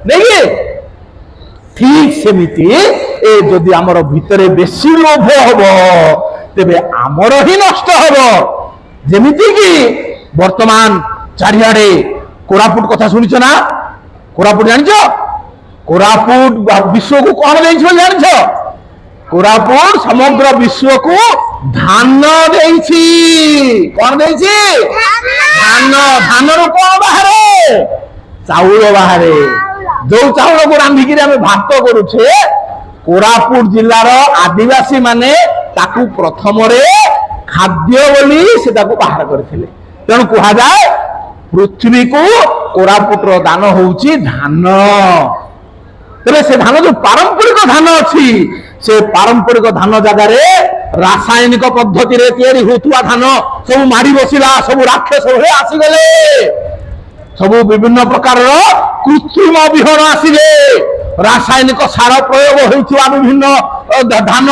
নাকি? ঠিক সেমিতি যদি আমার ভিতরে বেশি লোভ হব তেবে আমার হি নষ্ট হব। যেমিতি কি বর্তমান চারিআড়ে কোরাপুট কথা শুনিছ না? কোরাপুট জানিছ? কোরাপুট বিশ্বকু কଣ ଦେଇଛି ବୋଲି ଜାଣିଛ? কোরাপুট সমগ্র বিশ্বকু ধান ଦେଇଛି। কଣ ଦେଇଛି? ধান। ধানରୁ কଣ ବାହାରେ? ଚାଉଳ ବାହାରେ। ଯୋଉ ଚାଉଳକୁ ରାନ୍ଧିକିରି ଆମେ ଭାତ କରୁଛେ, କୋରାପୁଟ ଜିଲ୍ଲାର ଆଦିବାସୀ ମାନେ ତାକୁ ପ୍ରଥମରେ ଖାଦ୍ୟ ବୋଲି ସେ ତାକୁ ବାହାର କରିଥିଲେ। ତେଣୁ କୁହାଯାଏ ପୃଥିବୀକୁ କୋରାପୁଟର ଦାନ ହଉଛି ଧାନ। ତେବେ ସେ ଧାନ ଯୋଉ ପାରମ୍ପରିକ ଧାନ ଅଛି, ସେ ପାରମ୍ପରିକ ଧାନ ଜାଗାରେ ରାସାୟନିକ ପଦ୍ଧତିରେ ତିଆରି ହେଉଥିବା ଧାନ ସବୁ ମାଡ଼ି ବସିଲା, ସବୁ ରାକ୍ଷସ ଭଳି ଆସିଗଲେ। ସବୁ ବିଭିନ୍ନ ପ୍ରକାରର କୃତ୍ରିମ ବିହନ ଆସିଲେ, ରାସାୟନିକ ସାର ପ୍ରୟୋଗ ହୋଇଥିବା ବିଭିନ୍ନ ଧାନ,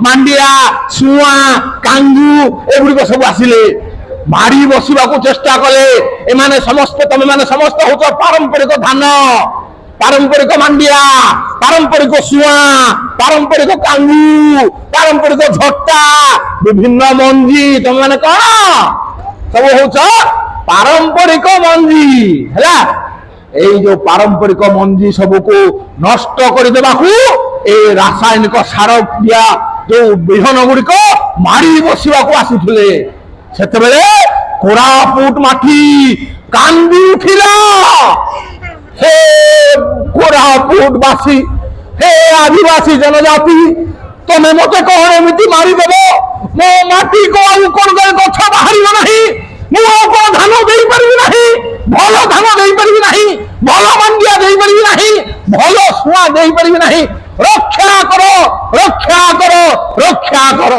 ମାଣ୍ଡିଆ, ସୁଆଁ, କାଙ୍ଗୁ ଏଗୁଡିକ ସବୁ ଆସିଲେ, ମାଡ଼ି ବସିବାକୁ ଚେଷ୍ଟା କଲେ। ଏମାନେ ସମସ୍ତେ, ତମେ ମାନେ ସମସ୍ତେ ହଉଛ ପାରମ୍ପରିକ ଧାନ, ପାରମ୍ପରିକ ମାଣ୍ଡିଆ, ପାରମ୍ପରିକ ସୁଆଁ, ପାରମ୍ପରିକ କାଙ୍ଗୁ, ପାରମ୍ପରିକ ଝଟା, ବିଭିନ୍ନ ମଞ୍ଜି। ତମେ ମାନେ କଣ ସବୁ ହଉଛ? ପାରମ୍ପରିକ ମଞ୍ଜି। ହେଲା, এই যে পারম্পরিক মঞ্জি সবুকু নষ্ট করে দেবাকু এই রাসায়নিক সার দিয়া যে বিহন গুড়িক মারি বসিবাকু আসিଥିଲେ। সেতবেলে কোরাপুট মাটি কান্দি উঠিলা। হে কোরাপুটবাসী, হে আদিবাসী জনজাতি, তুমি মতে কଣ এমিতি মারিদেব? ମୋ ମାଟିକୁ ଆଉ କଣ ଗଛ ବାହାରିବ ନାହିଁ? ମୁଁ ଆଉ କଣ ଧାନ ଦେଇପାରିବି ନାହିଁ? ଭଲ ଧାନ ଦେଇପାରିବି ନାହିଁ? ଭଲ ମାଣ୍ଡିଆ ଦେଇପାରିବି ନାହିଁ? ଭଲ ସୁଆଁ ଦେଇପାରିବି ନାହିଁ? ରକ୍ଷା କର, ରକ୍ଷା କର, ରକ୍ଷା କର।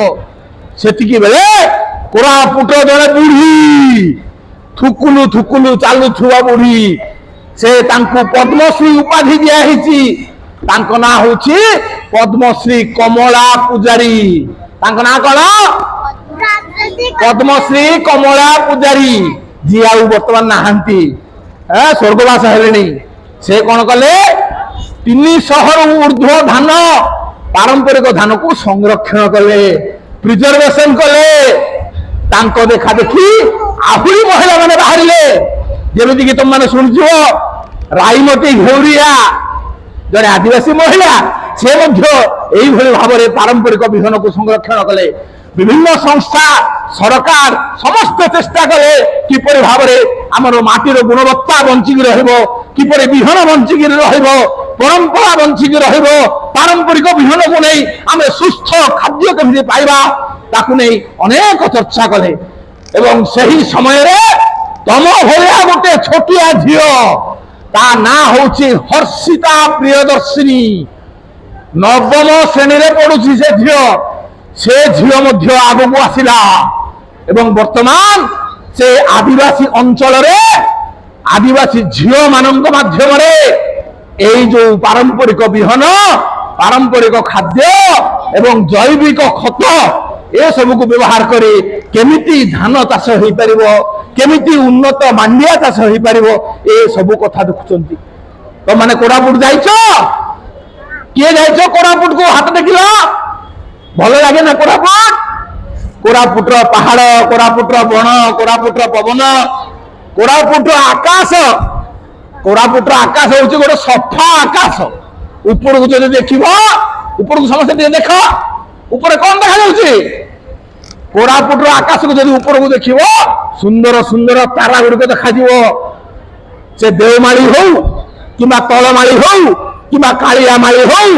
ସେତିକି ବେଳେ କୋରାପୁଟ ଜଣେ ବୁଢୀ, ଥୁକୁଲୁ ଥୁକୁଲୁ ଚାଲୁଥିବା ବୁଢୀ, ସେ ତାଙ୍କୁ ପଦ୍ମଶ୍ରୀ ଉପାଧି ଦିଆହେଇଛି। ତାଙ୍କ ନାଁ ହଉଛି ପଦ୍ମଶ୍ରୀ କମଳା ପୂଜାରୀ। ତାଙ୍କ ନାଁ କଣ? ପଦ୍ମଶ୍ରୀ କମଳା ପୂଜାରୀ, ଯିଏ ଆଉ ବର୍ତ୍ତମାନ ନାହାନ୍ତି, ସ୍ୱର୍ଗବାସ ହେଲେଣି। ସେ କଣ କଲେ? 300ରୁ ଉର୍ଦ୍ଧ୍ୱ ଧାନ, ପାରମ୍ପରିକ ଧାନକୁ ସଂରକ୍ଷଣ କଲେ, ପ୍ରିଜର୍ଭେସନ କଲେ। ତାଙ୍କ ଦେଖା ଦେଖି ଆହୁରି ମହିଳା ମାନେ ବାହାରିଲେ। ଯେମିତିକି ତମ ମାନେ ଶୁଣିଥିବ, ରାଇମତୀ ଘେଉରିଆ ଜଣେ ଆଦିବାସୀ ମହିଳା, ସେ ମଧ୍ୟ এইভাবে ভাবে পারম্পরিক বিহনକୁ সংরক্ষণ কলে। বিভিন্ন সংস্থা, সরকার সমস্ত চেষ্টা কলে কিপরি ভাবে আমার মাটির গুণবত্তা বঞ্চিকি রহিব, কিপরি বিহন বঞ্চিকি রহিব, পরম্পরা বঞ্চিকি রহিব, পারম্পরিক বিহনକୁ নেই আমি সুস্থ খাদ্য কেমিতি পাইবা, তাকু নেই অনেক চর্চা কলে। এবং সেই সময়ে তম ভলিয়া গোটে ছোটিয়া ঝিও, তা না হচ্ছে হর্ষিতা প্রিয়দর্শিনী, নবম শ্রেণীরে পড়ুছি সে ঝিও। সে ঝিও মধ্য আগুক আসিলা এবং বর্তমান সে আদিবাসী অঞ্চলরে আদিবাসী ঝিও মানঙ্ক মাধ্যমরে এই যে পারম্পরিক বিহন, পারম্পরিক খাদ্য এবং জৈবিক খত এসবুক ব্যবহার করে কেমিতি ধান চাষ হয়ে পারিব, কেমিতি উন্নত মান্ডিয়া চাষ হয়ে পারিব, এ সবু কথা দেখুଛନ୍ତି। তো মানে কোরাপুট যাইছ? কিଏ ଯାଇଛ କୋରାପୁଟକୁ? ହାତ ଦେଖିଲ? ଭଲ ଲାଗେ ନା କୋରାପୁଟ? କୋରାପୁଟର ପାହାଡ, କୋରାପୁଟର ବଣ, କୋରାପୁଟର ପବନ, କୋରାପୁଟର ଆକାଶ। କୋରାପୁଟର ଆକାଶ ହଉଛି ଗୋଟେ ସଫା ଆକାଶ। ଉପରକୁ ଯଦି ଦେଖିବ, ଉପରକୁ ସମସ୍ତେ ଟିକେ ଦେଖ, ଉପରେ କଣ ଦେଖାଯାଉଛି? କୋରାପୁଟର ଆକାଶକୁ ଯଦି ଉପରକୁ ଦେଖିବ, ସୁନ୍ଦର ସୁନ୍ଦର ତାରା ଗୁଡ଼ିକ ଦେଖାଯିବ। ସେ ଦେଓମାଳି ହଉ କିମ୍ବା ତଳମାଳି ହଉ କିମ୍ବା କାଳିଆ ମାଳି ହଉ,